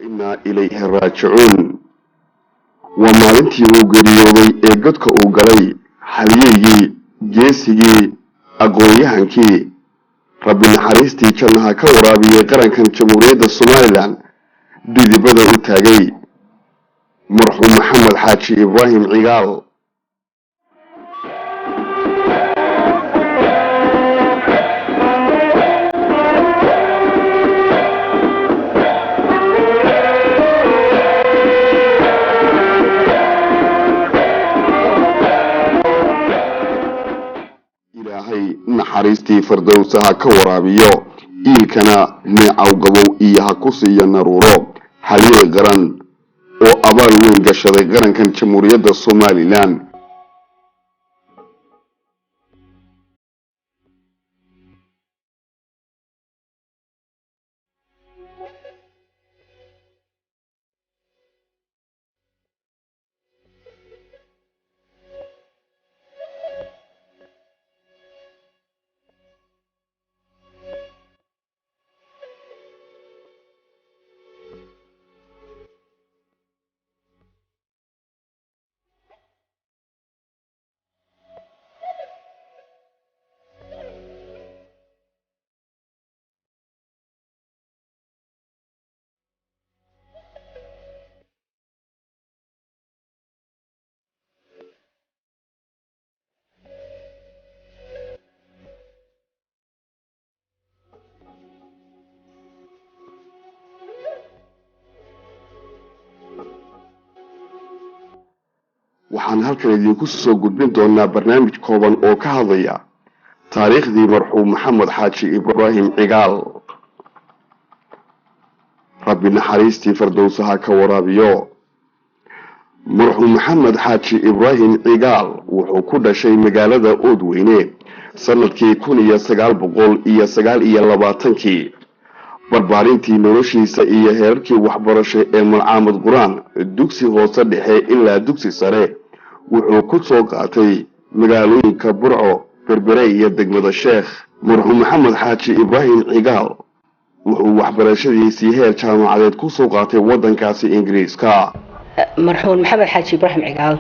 وإنا إليه راجعون ومالنتي وغريودي ee godka uu galay xaliyigii geesigii aqoon-yahankii rabbi naxariistii jannaha ka waraabiyay qarankan jamhuuriyadda Soomaaliland didibada u taagay marxuum maxamed xaaji ibraahim cigaal naxariistii fardowsaha ka waraabiyo iilkana neecaw gabow iyo ha ku siiya naruuro xaliyey qaran oo abaal weyn gashaday qarankan jamhuuriyadda Soomaaliland waxaan halkan idinku soo gudbin doonaa barnaamij kooban oo ka hadlaya taariikhdii marxuum maxamed xaaji ibraahim cigaal rabbi naxariistii fardowsaha ka waraabiyo marxuum maxamed xaaji ibraahim cigaal wuxuu ku dhashay magaalada Oodweyne sanadkii 1929 barbaarintii noloshiisa iyo heerarkii waxbarasho ee malcaamad quraan dugsi hoose dhexe ilaa dugsi sare wuxuu ku soo qaatay magaalooyinka Burco Berbere iyo degmada Sheekh marxuum maxamed xaaji ibraahim cigaal wuxuu waxbarashadiisii heer jaamacadeed ku soo qaatay wadankaasi Ingiriiska marxuum maxamed xaaji ibraahim cigaal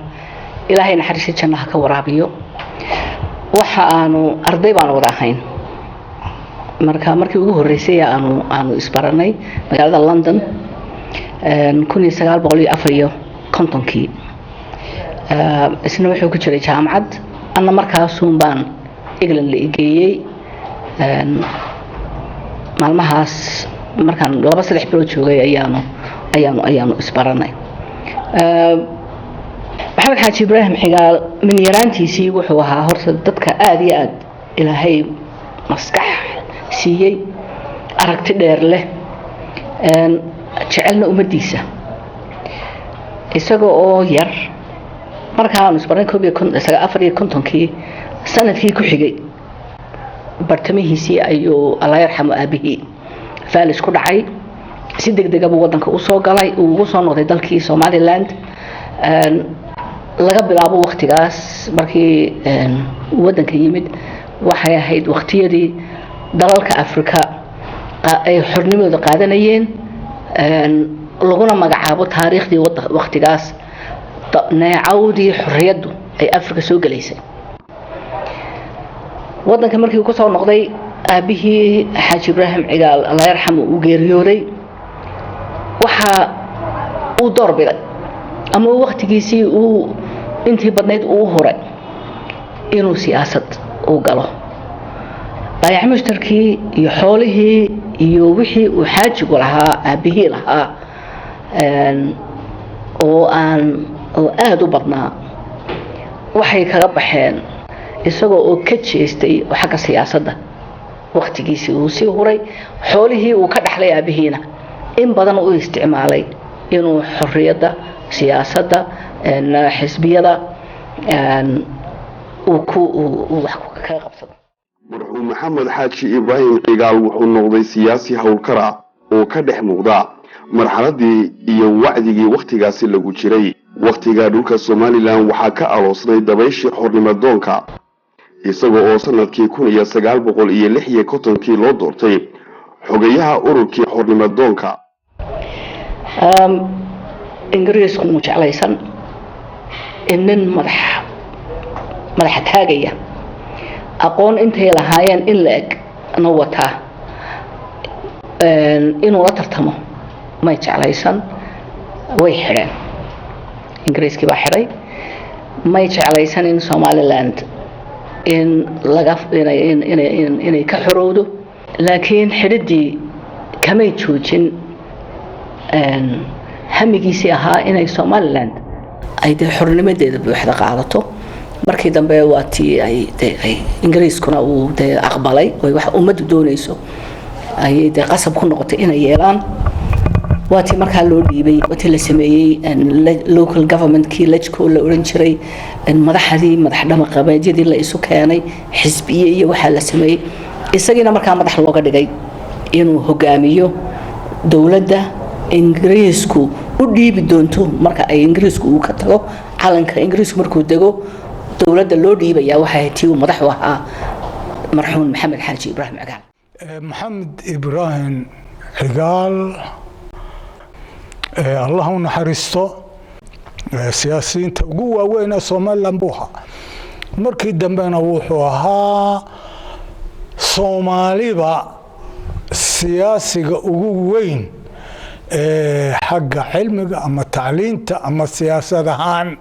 ilaahay naxariista jannaha ka waraabiyo waxa aanu arday baan wada ahayn markii ugu horeysay aanu isbaranay magaalada London 1954 isna wuxuu ku jiray jaamacad anna markaas baan England la igeeyay maalmahaas markaan 2-3 bilood joogay ayaanu isbaranay maxamed xaaji ibraahim cigaal min yaraantiisii wuxuu ahaa horta dadka aad iyo aad ilaahay maskax siiyay aragti dheer leh jecelna umadiisa isaga oo yar markaan isbaray 1954 sanadkii ku xigay bartamihiisii ayuu Allah yarxamo aabihii faalis ku dhacay si degdeg ah wadanka u soo galay uu ugu soo noqday dalkii Somaliland laga bilaabo waqtigaas markii wadanka yimid waxay ahayd waqtiyadii dalalka Afrika ay xornimada qaadanayeen laguna magacaabo taariikhdii waqtigaas neecawdii xorriyadu ay Afrika soo galeysay wadanka markii uu ku soo noqday aabihii xaaji ibraahim cigaal Allah yarxamo uu geeriyooday waxa uu doorbiday ama waqtigiisii uu intii badneed uu horay inuu siyaasad u galo baayac mushtarkii iyo xoolihii iyo wixii uu xaajigu lahaa aabihii lahaa oo aad u badnaa waxay kaga baxeen isagoo oo ka jeestay xagga siyaasadda waqtigiisii uu sii horay xoolihii uu ka dhaxlay aabihiina in badan uu isticmaalay inuu xorriyadda siyaasadda xisbiyada uu wax ka qabsado marxuum maxamed xaaji ibraahim cigaal wuxuu noqday siyaasi hawlkara oo ka dhex muuqda marxaladii iyo wacdigii waqtigaasi lagu jiray waqtiga dhulka Soomaaliland waxaa ka aloosnay dabayshii xornimadoonka isagoo oo sanadkii 1956 loo doortay xogayaha ururkii xornimadoonka ingiriisku mu jeclaysan in nin madaxa taagaya aqoon intay lahaayeen in la eg na wataa inuu la tartamo may jeclaysan way xidheen ingiriiskii baa xidhay may jeclaysan in Somaliland inay ka xorowdo laakiin xidhidii kamay joojin hamigiisii ahaa inay Somaliland ay xornimadeeda buuxda qaadato markii dambe waa tii ay ingiriiskuna uu aqbalay oo wax umadu doonayso ay qasab ku noqotay inay yeelaan waa tii markaa loo dhiibay watii la sameeyay local government kii lajko la oran jiray madaxdii madax dhaqameedyadii la isu keenay xisbiye iyo waxa la sameeyay isagina markaa madax looga dhigay inuu hogaamiyo dawladda ingiriisku u dhiibi doonto marka ay ingiriisku uu ka tago calanka ingiriisku markuu dego dawladda loo dhiibaya waxa tii madax u ahaa marxuum maxamed xaaji ibraahim cigaal maxamed ibraahim cigaal الله نحرسته سياسيين تقوى وين Somaliland بوها مركي دمبنا وحوها Somali با سياسي وين حق علمك أما تعليمته أما السياسة هان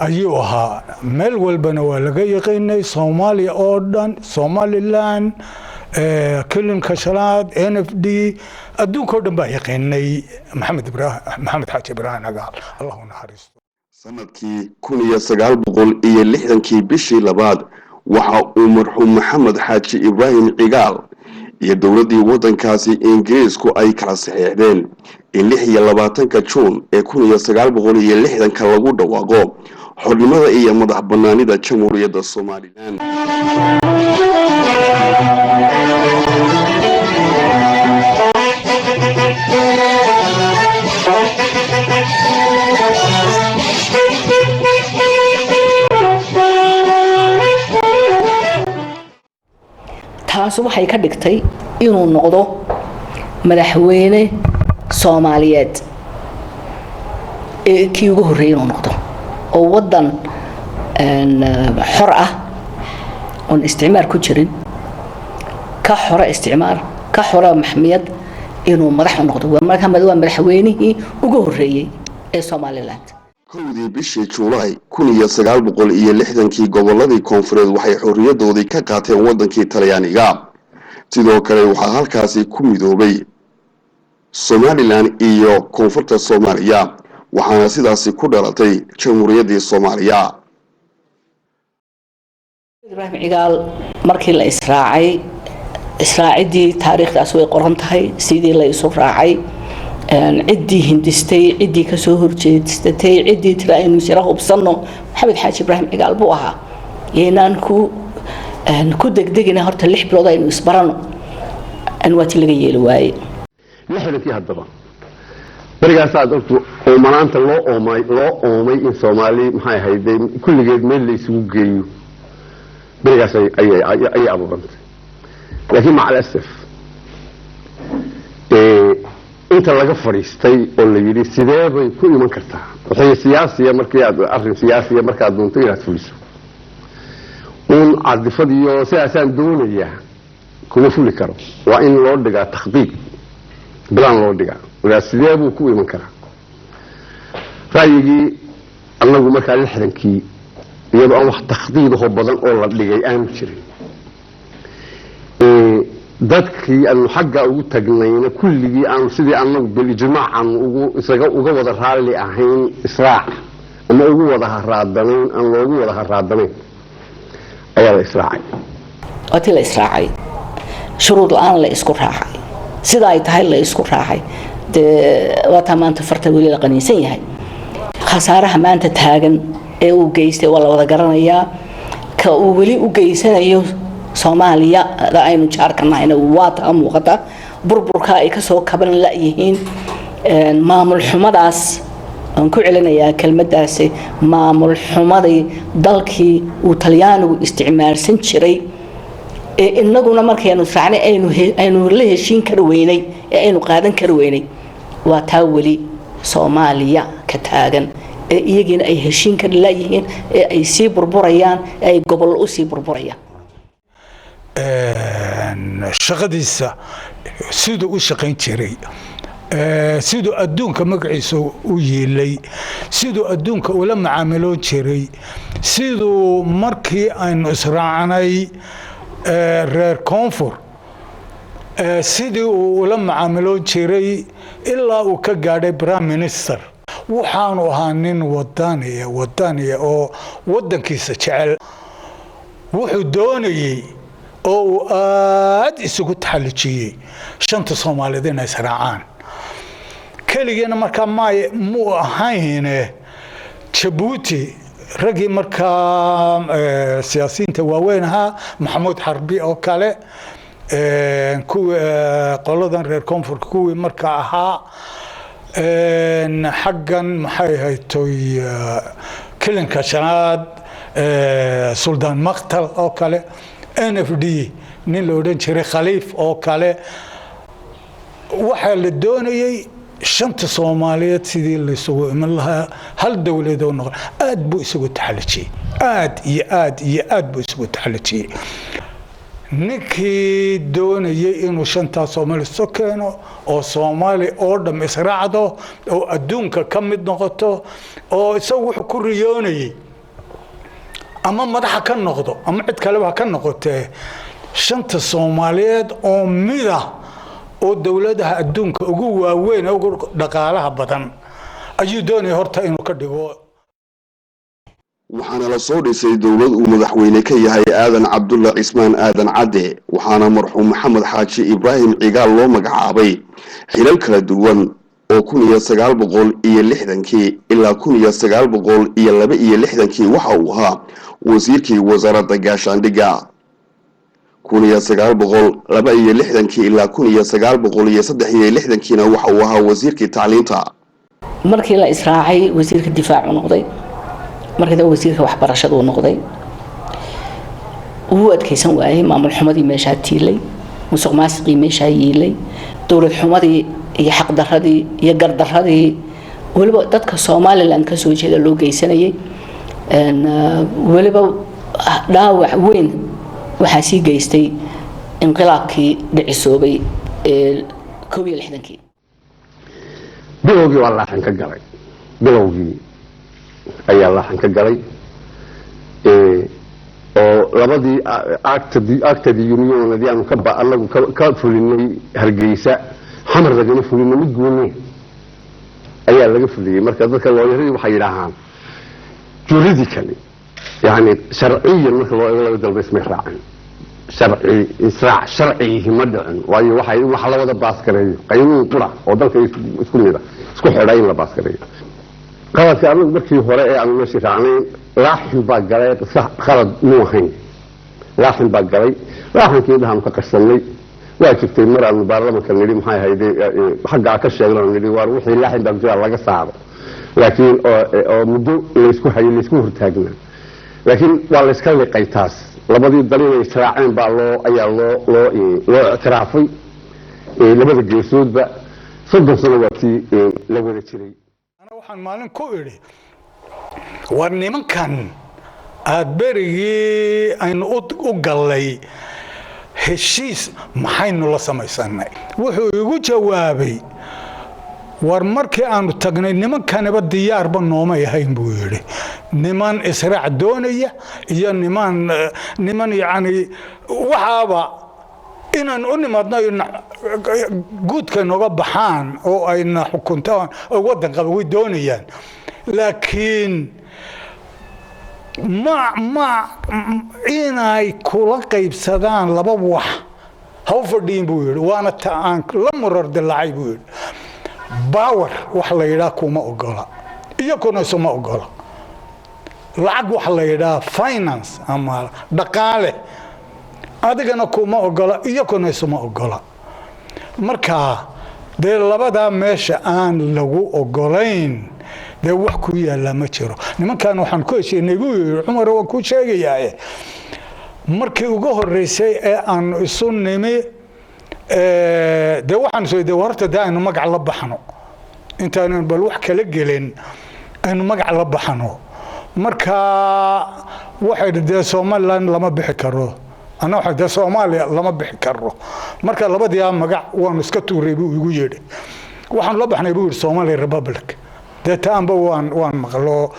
أيوها مل والبنا ولا يقيني Somali أردن Somali لان كلن كشلاد NFD أدون كودن بايقيني محمد حاج إبراهيم قال الله نحرسته sanadkii 1960kii bishii labaad waxa uu marxuum maxamed xaaji ibraahim cigaal iyo dawladii wadankaasi ingiriisku ay kala saxeexdeen in 26 Juun ee 1960 lagu dhawaaqo xornimada iyo madax banaanida jamhuuriyadda Soomaaliland taas waxay ka dhigtay inuu noqdo madaxweyne Soomaaliyeed ee kii ugu horeeyay inuu noqdo oo wadan xor ah oo isticmaar ku jirin ka xora isticmaar ka xora maxmiyad inuu madax noqdo markaa madaxweynihii ugu horeeyay ee Somaliland kowdii bishii Juulaay 1960kii goboladii koonfureed waxay xorriyadoodii ka qaateen wadankii Talyaaniga sidoo kale waxa halkaasi ku midoobay Somaliland iyo koonfurta Soomaaliya waxaana sidaasi ku dhalatay jamhuuriyaddii Soomaaliya Ibraahim Cigaal markii la israacidii taariikhdaas way qoran tahay sidii la isu raacay عدي هندستي عدي كسوهر جدستي عدي ترى إنه شراه بصنّه محمد حاج إبراهيم عقال بوها ينانكو نكو دقنا هرت اللي حبلوضا إنه يصبرانه أنوات اللي جاي الواي نحن فيها الضبع برجع سعد قلت ومرانت الله أومي إن Somali هاي هيدين كل جد من اللي يسوق جيو برجع سي أي أبو بنت لكن مع الأسف inta laga fariistay oo la yiri sidee bay ku iman kartaa waxay siyaasiga markii aad arrin siyaasiga marka aad doonto inaad fuliso cadifadiyo siyaasaan doonaya kuma fuli karo waa in loo dhigaa takhdiid bilaan loo dhigaa wala sidee buu ku iman karaa raayigii annagu markaa 60kii iyadoo aan wax takhdiid oo badan oo la dhigay aan jirin dadkii aanu xagga ugu tagnayna kulligii aan sidii annagu bil ijmaacan uga wada raali ahayn israac ama ugu wada haraadanayn aan loogu wada haraadanayn ayaa la israacay wati la israacay shuruud aan la isku raacay sida ay tahay la isku raacay wata maanta farta weli la qaniisan yahay khasaaraha maanta taagan ee uu geystay wala wada garanayaa ka uu weli u geysanayo Soomaaliya aynu jaarkanaayna waata muuqata burburka ay ka soo kaban la yihiin maamul xumadaas aan ku celinayaa kelmadaasi maamul xumadii dalkii uu Talyaanigu isticmaalsan jiray ee inaguna markaynu raacnay aynu la heshiin kar weynay ee aynu qaadan kar weynay وتاولي صوماليا كتاغن iyagina ay heshiin ka leeyihiin ay si burburayaan ay gobol u si burburayaan shaqadiisa sidoo u shaqayn jiray sidoo adduunka magaciisa u yeelay sidoo adduunka ula macaamiloon jiray sidoo markii aynu israacanay reer koonfur sidii uu ula macaamiloon jiray ilaa uu ka gaadhay prime minister waxaanu ahaa nin wadaniya oo wadankiisa jecel wuxuu doonayay oo uu aad isugu taxallujiyay shanta Soomaaliyeed inay israacaan kaligeena markaa mu ahayn Djibouti ragii markaa siyaasiyiinta waaweyn ahaa Maxamuud Xarbi oo kale qoladan reer koonfurka kuwii markaa ahaa حقاً محي هيتوي كلن كشناد سلطان مقتل أو كله NFD نيلودن شري خليف أو كله وحال الدنيا شنت صومالية سيدي اللي سووا من لها هل دولة دون آد بو يسوي تحلتشي آد بو يسوي تحلتشي ninkii doonayay inuu shanta Soomaali sokeeno oo Soomaali oo dham israacdo oo adduunka ka mid noqoto oo isagu wuxuu ku riyoonayay ama madaxa ka noqdo ama cid kale ba ka noqotee shanta Soomaaliyeed oo mida oo dawladaha adduunka ugu waaweyn ugu dhaqaalaha badan ayuu doonayay horta inuu ka dhigo waxaana la soo dhisay dawlad uu madaxweyne ka yahay aadan cabdulla cismaan aadan cadde waxaana marxuum maxamed xaaji ibraahim cigaal loo magacaabay xilal kala duwan oo 1960 ilaa 1962 waxa uu ahaa wasiirkii wasaaradda gaashaandhigga 1962 ilaa 1963 waxa uu ahaa wasiirkii tacliinta markii la israacay wasiirka difaacu noqday markii uu wasiirka waxbarashada uu noqday uu adkaysan waayay maamul xumadii meesha tiilay musuqmaasuqii meesha yeelay dawlad xumadii iyo xaq daradii iyo gardaradii waliba dadka Soomaaliland ka soo jeeda loo geysanayay waliba dhaawac weyn waxa sii geystay inqilaabkii dhicisoobay 1961 bilowgii waa la xan ka galay bilowgii ayaa la xan ka galay oo labadii actadi unionadii aanu ka baalagu ka fulinay Hargeysa xamar laga fulinay mid goonay ayaa laga fuliyay marka dadka looyaradii waxay yiraahdaan juridically yani sharciyan marka loo eego dalba isma raacin sharci ma dhicin waayo waxay wax la wada baas gareeyo qaynuun qura oo dalka isku mid ah isku xidhay in la baas gareeyo qaladka anigu markii hore ee aan meesha raacnay laaxin baa galay qalad muu ahayn laaxin baa galay laaxinkii dhahan ka qarsanay waa jirtay mar aan baarlamaanka nidhi maxay hayday xagga ka sheegnaa nidhi war wixii laaxin baa jira laga saaro laakiin oo muddo la isku hayay la isku hortaagnaa laakiin waa la iska liqay taas labadii dalin ay israaceen baa loo ictiraafay labada geesoodba 30 sano waatii la wada jiray waxaan maalin ku iri war nimankan aad berigii aynu u galay heshiis maxaynu la samaysanay wuxuu igu jawaabay war markii aanu tagnay nimankanaba diyaarba nooma yahayn buu yiri niman israac doonaya iyo niman yani waxaaba inaan u nimaadno guudka nooga baxaan oo ayna xukuntaan oo wadan qaba way doonayaan laakiin ma inay kula qaybsadaan laba wax haw fadhiin buu yiri waana taan la murar dilacay buu yiri power wax la yiraahdo kuma ogola iyo kuna suma ogola lacag wax la yiraahdo finance ama dhaqaale adigana kuma ogola iyo kuna suma ogola marka de labada meesha aan lagu ogolayn de wax ku yaala ma jiro nimankan waxaan ku heshiinay buu Umar waa ku sheegayay markii ugu horeysay ee aan isu nimi de waxaan soo warta daayno magac la baxno intaanu bal wax kala gelin aynu magac la baxano marka waxay dhadee Soomaaliland lama bixi karo ana waxa dhadee Soomaaliya lama bixi karo marka labadii magac waan iska tuuray buu igu yeedhay waxaan la baxnay buu Somali Republic deetaanba waan maqlo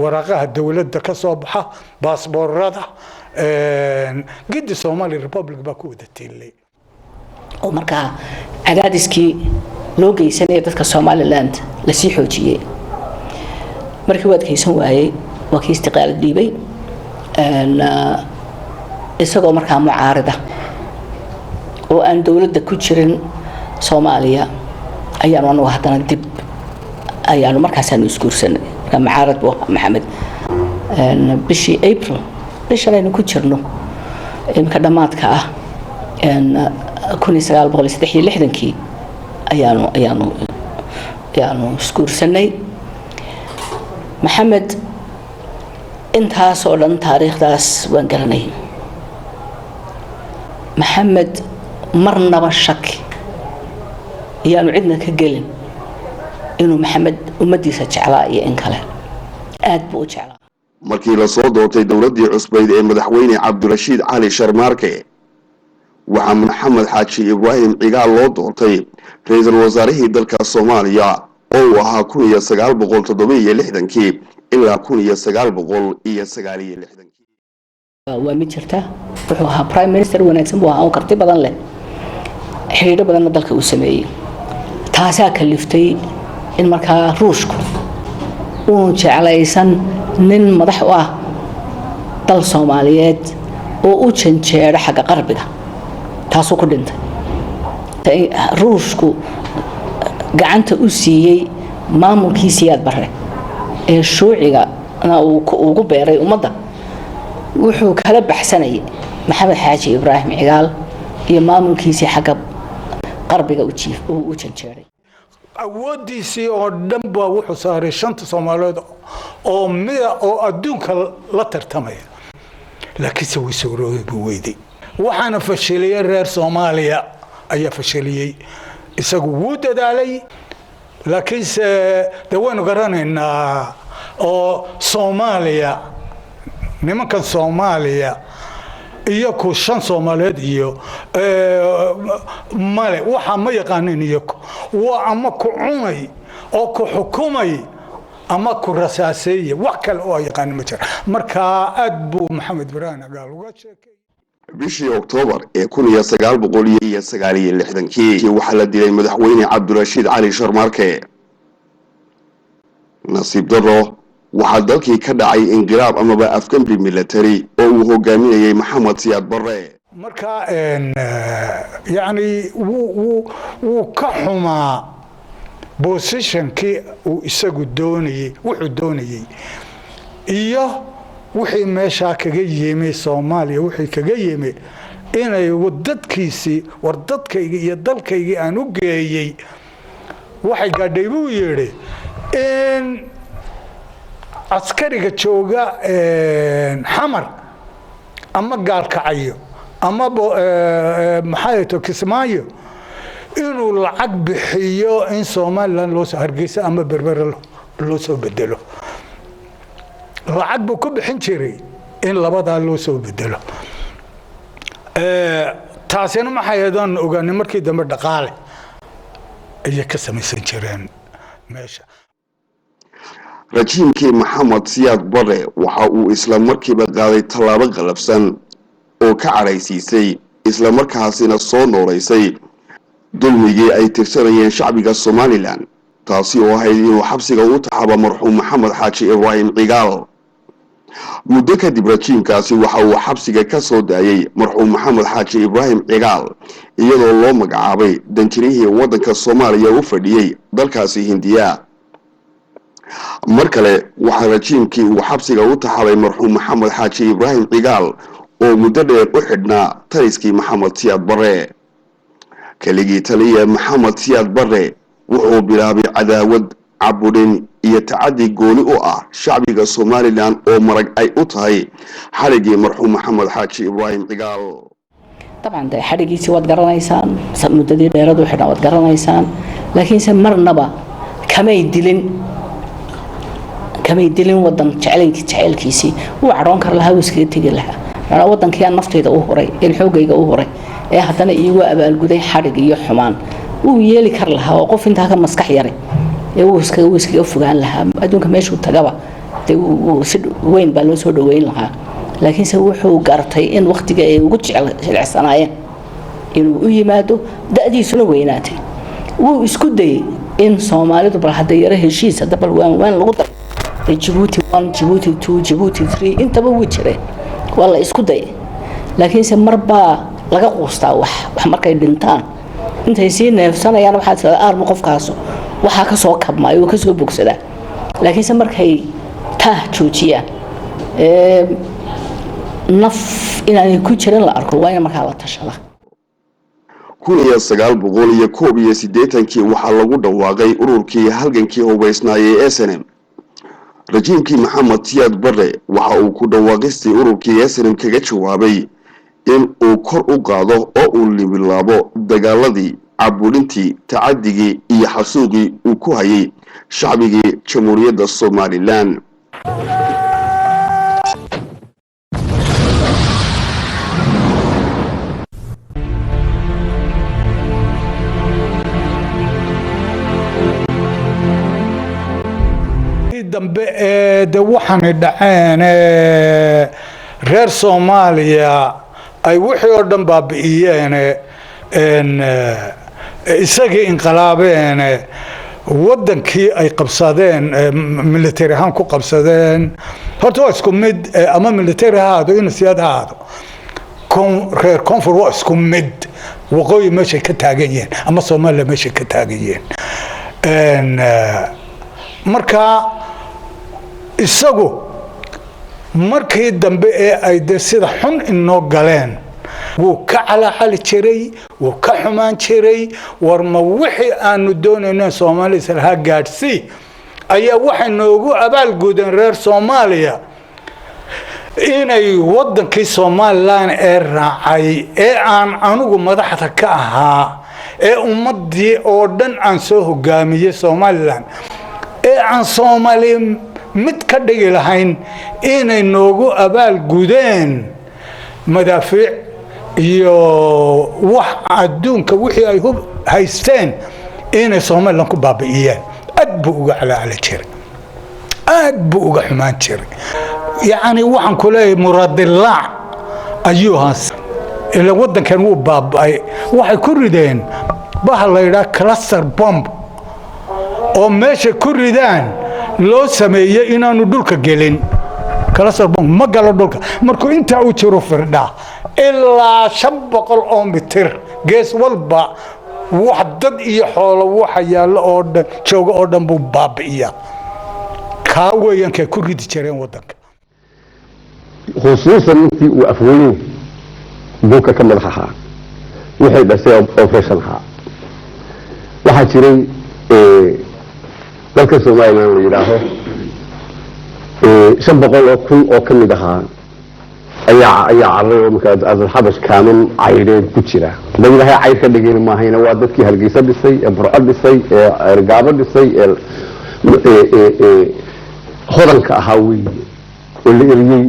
waraaqaha dawladda ka soo baxa baasaboorada gidi Somali Republic ba ku wadatilay oo marka cadaadiskii loo geysanay dadka Somaliland la sii xoojiyay markii wad kaysan waayay waa kii istiqaal dhiibay isagoo markaa mucaarada oo aan dawladda ku jirin Soomaaliya ayaanu anagu haddana dib ayaanu markaasaanu isguursanay marka mucaarad buu maxamed bishii April bishaan ku jirno imka dhamaadka ah 1963 ayaanu isguursanay maxamed intaas oo dhan taariikhdaas waan garanay maxamed marnaba shaki ayaanu cidna ka gelin inuu maxamed ummadiisa jeclaa iyo in kale aad buu u jeclaa markii la soo doortay dawladdii cusbayd ee madaxweyne Cabdirashiid Cali Sharmaarke waxaa Maxamed Xaaji Ibraahim Cigaal loo doortay ra'iisul wasaarihii dalka Soomaaliya oo uu ahaa 1967 ilaa 1969 waa mid jirta wuxuu ahaa prime minister wanaagsan buu ahaa oo karti badan leh xiriir badan dalka uu sameeyay taasaa kaliftay in markaa ruushku uu jeclaysan nin madax u ah dal Soomaaliyeed oo u janjeero xagga qarbiga taasoo ku dhintay ruushku gacanta u siiyay maamulkii Siyaad Barre ee shuuciga uu ugu beeray ummadda wuxuu kala baxsanay Maxamed Xaaji Ibraahim Cigaal iyo maamulkiisii xagga qarbiga u janjeeray awoodiisii oo dhan baa wuxuu saaray shanta Soomaaliyeed oo mida oo adduunka la tartamaya laakiin se wisuuroobay buu weyday waxaana fashiliyay reer Soomaaliya ayaa fashiliyay isagu wuu dadaalay laakiin se dawaynu garanaynaa oo Soomaaliya nimankan Soomaaliya iyo ku shan Soomaaliyeed iyo male waxa ma yaqaanin iyo waa ama ku cunay oo ku xukumay ama ku rasaasay wax kale oo yaqaan ma jira marka aad buu Maxamed Ibraahim Cigaal uga sheekay bishii Oktoobar ee 1969 waxaa la dilay madaxweyne Cabdirashiid Cali Sharmaarke nasiib darro waxaa dalkii ka dhacay inqilaab amaba afkambi military oo uu hogaaminayay Maxamed Siyaad Barre marka yani wuu ka xumaa positionkii uu isagu doonayay wuxuu doonayay iyo wixii meesha kaga yimid Soomaaliya wixii kaga yimid inay dadkiisii war dadkayga iyo dalkayga aan u geeyay waxay gaadhay buu yiri in askariga jooga xamar ama gaalkacayo ama maxay to Kismaayo inuu lacag bixiyo in Soomaaliland loo soo hargeysa ama berbera loo soo bedelo lacag buu ku bixin jiray in labada loo soo bedelo taasina maxay ahaydaan ogaanay markii dambe dhaqaale ay ka samaysan jireen meesha rajiimkii Maxamed Siyaad Barre waxa uu isla markiiba qaaday tallaabo qalabsan oo ka caraysiisay isla markaasina soo nooleysay dulmigii ay tirsanayeen shacbiga Somaliland taasi oo ahayd inuu xabsiga u taxaba marxuum Maxamed Xaaji Ibraahim Cigaal muddo kadib rajiimkaasi waxa uu xabsiga ka soo daayay marxuum Maxamed Xaaji Ibraahim Cigaal iyadoo loo magacaabay danjirihii waddanka Soomaaliya u fadhiyay dalkaasi Hindiya markale waxa rajiimkii uu xabsiga u taxabay marxuum Maxamed Xaaji Ibraahim Cigaal oo muddo dheer u xidhnaa taliskii Maxamed Siyaad Barre kaligii taliya Maxamed Siyaad Barre wuxuu bilaabay cadaawad cabudin iyo tacadi gooni u ah shacbiga Somaliland oo marag ay u tahay xaligii marxuum Maxamed Xaaji Ibraahim Cigaal طبعا ده حريقيسي واد قرنايسان مددي دheeradu xidhan wad garanaysaan laakiin se marnaba kamay dilin wadan jaceylkiisii uu caroon kar lahaa iskaga tagi lahaa ana wadankii aan naftayda u horay in xoogayga u horay ee haddana iyagu abaalguday xadhig iyo xumaan uu yeeli kar lahaa oo qof intaa ka maskax yaray ee uu iskaga fogaan lahaa adduunka meeshuu tagaba si weyn baa loo soo dhaweyn lahaa laakiin se wuxuu gartay in waqtiga ay ugu jilicsanaayeen inuu u yimaado da'diisuna weynaatay wuu isku dayay in Soomaalidu bal hadda yara heshiis hadda bal waan lagu daray Djibouti 1 Djibouti 2 Djibouti 3 intaba wuu jiray wala isku dayay laakiin se marba laga qoostaa wax markay dhintaan intay sii neefsanayaan waxa sida armo qofkaas waxa ka soo kabmay oo ka soo bogsada laakiin se markay joojiyaan naf inaan ku jirin la arko waa in markaa la tashada 1981 waxaa lagu dhawaaqay ururkii halgankii hubaysnaayay SNM rajiimkii Maxamed Siyaad Barre waxa uu ku dhawaaqistay ururkii SNM kaga jawaabay in uu kor u qaado oo uu libilaabo dagaaladii cabulintii tacaddigii iyo xasuuqii uu ku hayay shacbigii Jamhuuriyadda Soomaaliland dambe de waxaan dhaceen reer Soomaaliya ay wixii oo dhan baabi'iyeen isagii inqalaabeen wadankii ay qabsadeen military ahaan ku qabsadeen horta waa isku mid ama military ahaado in siyaad ahaado reer koonfur waa isku mid waqooyi meeshay ka taagan yihiin ama Soomaaliya meeshay ka taagan yihiin marka isagu markii dambe ee ay sida xun inoo galeen wuu ka calaacali jiray wuu ka xumaan jiray warma wixii aanu doonayno Soomaaliya salaha gaadhsi ayaa waxay noogu abaalgudeen reer Soomaaliya inay wadankii Soomaaliland ee raacay ee aan anugu madaxda ka ahaa ee ummadii oo dhan aan soo hogaamiyay Soomaaliland ee aan Soomaaliya mid ka dhigi lahayn inay noogu abaalgudeen madaafiic iyo wax adduunka wixii ay haysteen inay Soomaaliland ku baabi'iyeen aad buu uga calaacali jiray aad buu uga xumaan jiray يعني waxaan ku leeyahay muradilaac ayuhaas ila wadankan uu baabay waxay ku rideen baha la yiraahdo cluster bomb oo meesha ku ridaan loo sameeyay inaanu dhulka gelin cluster bomb ma galo dhulka markuu inta uu jiro firdha ilaa 500 oo mitir gees walba wax dad iyo xoolo waxa yaalo oo dhan jooga oo dhan buu baabi'iyaa ka weeyanka ku ridi jireen wadanka خصوصا انتي وافوين بوكا كما لها وحي بس اوبريشن ها waxa jiray dalka Soomaaliland la yiraahdo 500 oo kamid ahaa ayaa carro marka azal xabash kaamin cayreed ku jira dadka cayr ka dhigeen ma hayna waa dadkii halgeysa dhisay ee burcad dhisay ee argaabo dhisay ee hodanka ahaa weey oo la eriyay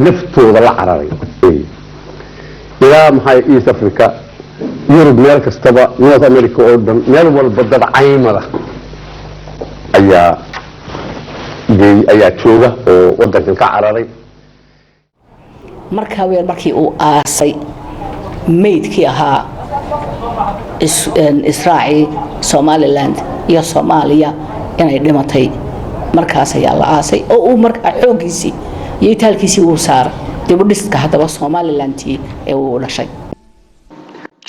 naftooda la cararay ilaa maxay East Africa Europe meel kastaba North America oo dhan meel walba dad caymada ayaa jooga oo wadankan ka cararay markii uu aasay meydkii ahaa Israaciil Somaliland iyo Soomaaliya inay dhimatay markaas ayaa la aasay oo uu markaa xoogiisii يتالكيسي وصار دبوديسك هذا Somaliland ee uu dhashay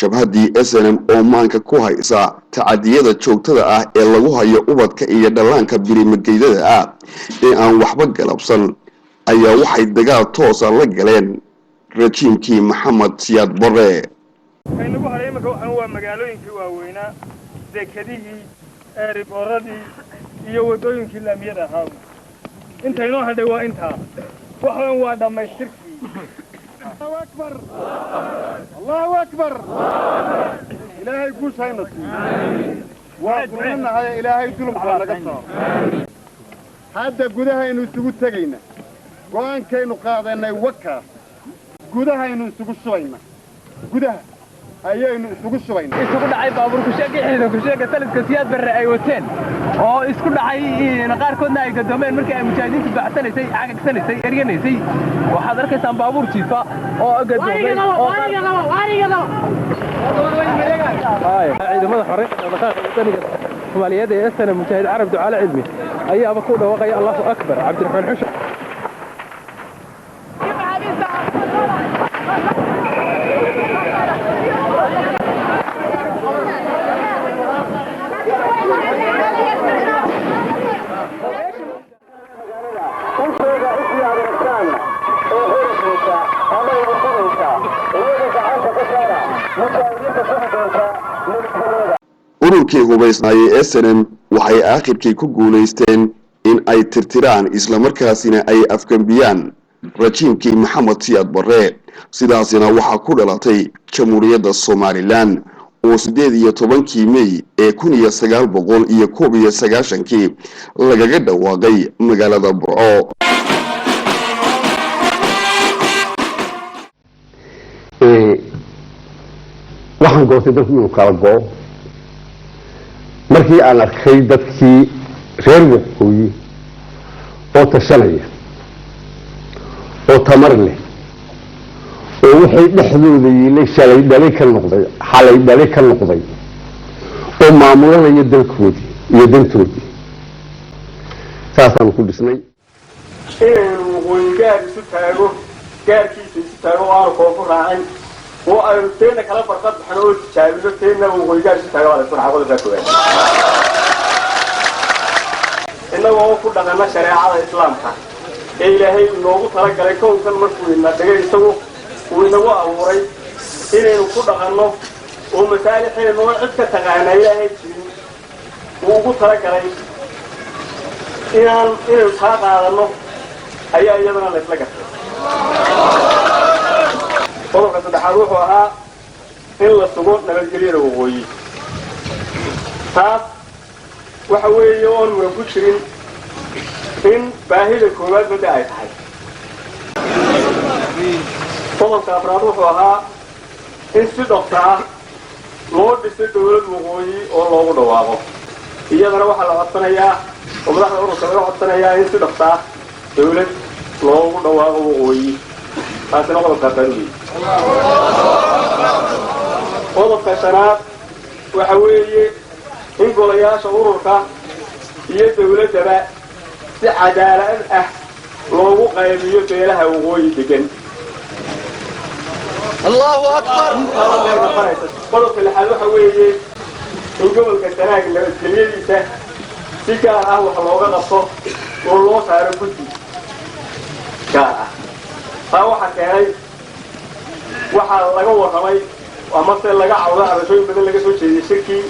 jabhadii SNM oo maanka ku haysa tacadiyada joogtada ah ee lagu hayo ubadka iyo dhalaanka birimageydada ah ee aan waxba galabsan ayaa waxay dagaal toos ah la galeen rajiimkii Maxamed Siyaad Barre aynu haray markaa waxaan waa magaalooyinkii waaweynaa dekedihii eeriboradii iyo wadooyinkii laamiyada ahaa inta inoo hadhay waa inta waxaan waa dhamaystirkii Allahu akbar Allahu akbar Ilaahay ku saynati وقلنا هذا إلهي تلوم على قصة هذا جودها إنه يسوق تجينا وأن كانوا قاعدين إنه يوكر جودها إنه يسوق شوينا جودها هي إنه يسوق شوينا يسوق دعي بابور كشاكي حين كشاكي ثلاث كسيات برا أيوتين أو يسوق دعي نقار كنا يقدمين مركز مجاهدين تبع سنة عاق سنة أرجعني وحضرك سام بابور شيفا أو أقدمين عيد ماذا حريق دقائق الثانية سوماليات السنة مجاهد عرب دعاء علمي أي أبكون وقي الله أكبر عبد الرحمن حشر ururkii hubaysnaayay SNM waxay aakhirkii ku guuleysteen in ay tirtiraan islamarkaasina ay afgambiyaan rajiimkii maxamed siyaad barre sidaasina waxaa ku dhalatay jamhuuriyadda Soomaaliland oo 18 May ee 1991 lagaga dhawaaqay magaalada Burco waxaan goostay dadku inuu kala goo markii aan arkay dadkii reer waqooyi oo tashanaya oo tamar leh oo waxay dhexdooda yiilay shalay dhalay ka noqday xalay dhalay ka noqday oo maamulanaya dalkoodii iyo dantoodii saasaan ku dhisnay inaynu waqooyi gaar isu taago gaarkiisa isu taago waanu koofu raacin oo aynu teena kala farqad baxno oo tijaabino teena waqooyi gaar isu taago waa la farxaqada raakooda innagoo ku dhaqana shareecada islaamka ee ilaahay inoogu talagalay kownkan markuu ina dhigay isagu uu inagu abuuray inaynu ku dhaqanno oo masaalixeenu cid ka taqaana ilaahay jirin uu ugu talagalay inaynu taa qaadanno ayaa iyadana la isla gartay qodobka saddexaad wuxuu ahaa in la sugo nabadgelyada waqooyi taas waxa weeye oon muran ku jirin in baahida koowaad badda ay tahay qodobka afraad wuxuu ahaa in si dhaqso ah loo dhisay dowlad waqooyi oo loogu dhawaaqo iyadana waxaa la codsanayaa oo madaxda ururka laga codsanayaa in si dhaqso ah dowlad loogu dhawaaqo waqooyi taasina qodobka afraad weeye qodobka shanaad waxa weeye in golayaasha ururka iyo dowladdaba si cadaalad ah loogu qaybiyo beelaha waqooyi degan Allahu akbar qodobka lixaad waxa weeye in gobolka Sanaag nabadgelyadiisa si gaar ah wax looga qabto oo loo saaro guddi gaar ah taa waxaa keenay waxaa laga warramay ama se laga cawda arashooyin badan laga soo jeediyey shirkii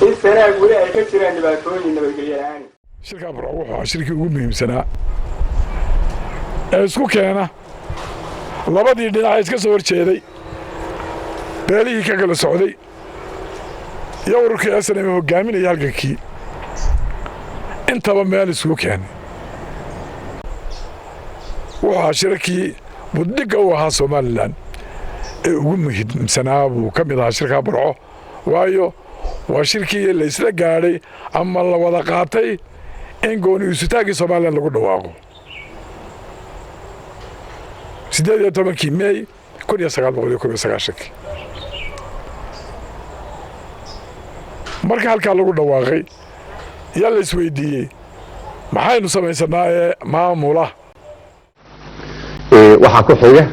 in Sanaag weli ay ka jiraan dhibaatooyin nabadgelyo la'aan shirka Burco wuxuu ahaa shirkii ugu muhiimsanaa ee isku keena labadii dhinac iska soo horjeeday beelihii ka kala socday iyo ururkii SNM hogaaminaya halkankii intaba meel isugu keenay waxaa shirkii muddiga u ahaa Somaliland ee ugu muhiimsanaa buu ka mid ahaa shirka Burco waayo waa shirkii la isla gaadhay ama la wada qaatay in gooni isutaagii Somaliland lagu dhawaaqo 18 May 1991 marka halkaa lagu dhawaaqay yaa la isweydiiyey maxaynu samaysanaa ee maamula waxaa ku xiga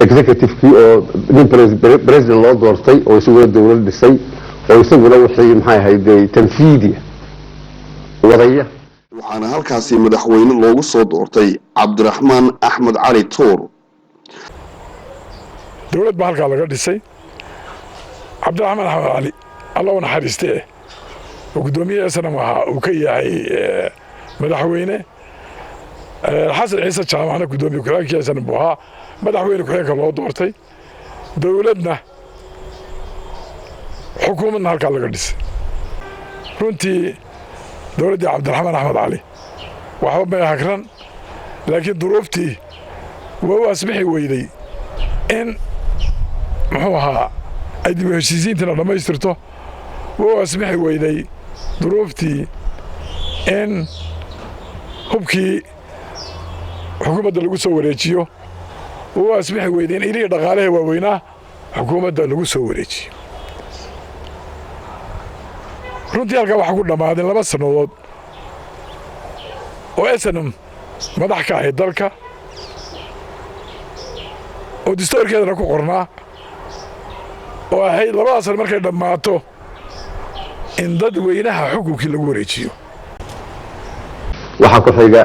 executive-kii oo nin president loo doortay oo isaguna dowlad dhisay oo isaguna wixii maxay ahayd tanfiidiya wadaya waxaana halkaasi madaxweyne loogu soo doortay Cabdiraxmaan Axmed Cali Tuur dowlad baa halkaa laga dhisay Cabdiraxmaan Axmed Cali Allah uu naxariistay oo gudoomiye SNM ahaa uu ka yahay madaxweyne xasan ciise jaamacna gudoomiye ku-xigeenka SNM buu ahaa madaxweyne ku-xigeenka loo doortay dowladna xukuumadna halkaa laga dhisay runtii dowladdii cabdiraxmaan axmed cali waxba may hagran laakiin duruuftii waa u asbixi weyday in muxuu ahaa ay dib u heshiisiintiina dhammaystirto waa u asbixi weyday duruuftii in hubkii xukuumadda lagu soo wareejiyo waa u asbixi weyday in ilihii dhaqaalaha waaweynaa xukuumadda lagu soo wareejiyo runtii halkaa waxaa ku dhammaadeen 2 sannadood oo SNM madax ka ahayd dalka oo dastuurkeedana ku qornaa oo ahayd 2 sano markay dhammaato in dadweynaha xukunkii lagu wareejiyo waxaa ku xiga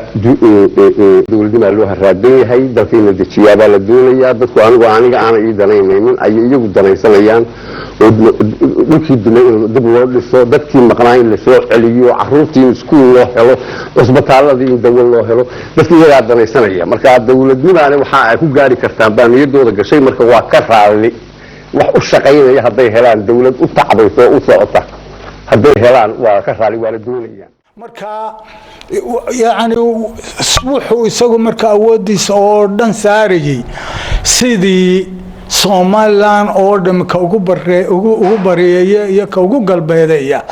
dowladnima loo haraadan yahay dalka in la dejiyaa baa la doonayaa dadku aniga aana ii danaynaynin ay iyagu danaysanayaan oo dhulkii dib loo dhiso dadkii maqnaa in la soo celiyo caruurtii in iskuul loo helo cusbitaaladii in dawo loo helo dadka iyagaa danaysanaya marka dowladnimaani waxa ay ku gaari kartaan baa niyadooda gashay marka waa ka raalli wax u shaqaynaya hadday helaan dowlad u tacbayso u socota hadday helaan waa ka raalli waa la doonayaan marka yani wuxuu isagu marka awoodiisa oo dhan saarayay sidii Somaliland oo dhan ka ugu bareeyay iyo ka ugu galbeedaya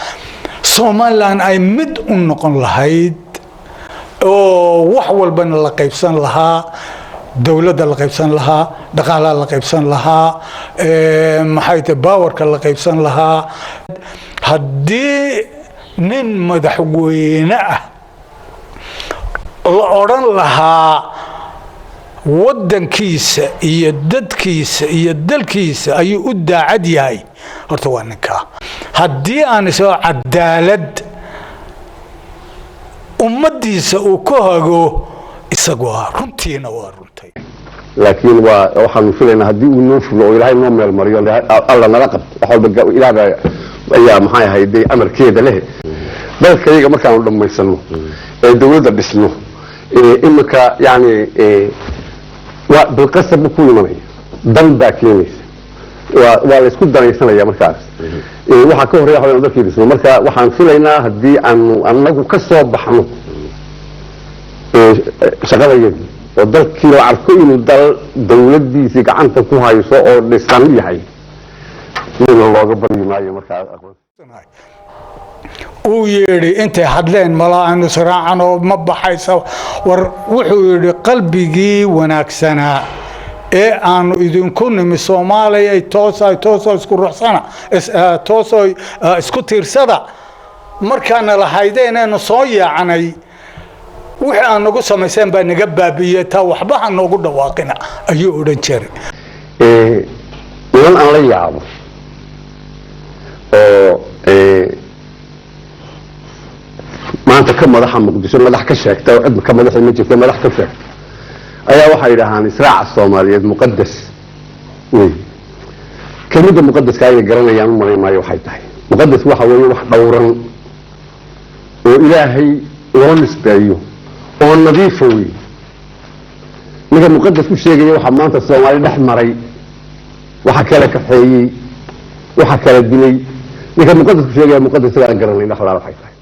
Somaliland ay mid u noqon lahayd oo wax walba la qaybsan lahaa dawladda la qaybsan lahaa dhaqaalaha la qaybsan lahaa maxay tahay powerka la qaybsan lahaa haddii nin madaxweyne ah la oran lahaa wadankiisa iyo dadkiisa iyo dalkiisa ayuu u daacad yahay horta waa ninka haddii aan soo cadaalad ummadiisa uu ku hago isagu runtiina waa runtay laakiin waxaan filaynaa haddii uu noo fulo oo ilaahay noo meel mariyo alla nala qabto wax walba ilaahay ayaa maxay ahayd amarkeeda leh dalkayga markaan dhammaysano ee dawladda dhisno imika yani waa bilqasab ku imanaya dan baa keenaysa waa la isku danaysanaya markaas waxa ka horeeya haween dalkii dhisno marka waxaan filaynaa haddii aanu anagu ka soo baxno shaqadayadii oo dalkii la arko inuu dawladdiisii gacanta ku hayso oo dhisan yahay inuu looga bari maayo markaas uu yeedhi intay hadleen malaa'inu siraacan oo ma baxaysa war wuxuu yidhi qalbigii wanaagsanaa ee aanu idinku nimi Soomaaliya ay toosay isku ruuxsana toosay isku tiirsada markaana la haydeenaynu soo yaacanay wixii aan nagu samayseen baa naga baabiyay taa waxba aan noogu dhawaaqina ayuu odhan jiray niman aan la yaabo oo maanta ka madaxa muqdisho madax ka sheegta oo cid ka madax ma jirto madax ka sheegta ayaa waxa yiraahdaan israaca Soomaaliyeed muqaddas way kelmadda muqaddaska ay garanayaan u mareeyo waxay tahay muqaddas waxa weeye wax dhowran oo ilaahay loo nisbeeyo oo nadiif weey ninka muqaddas ku sheegay waxa maanta Soomaali dhex maray waxa kala kaxeeyay waxa kala dilay ninka muqaddas ku sheegay muqaddas aan garanayna xalaal waxay tahay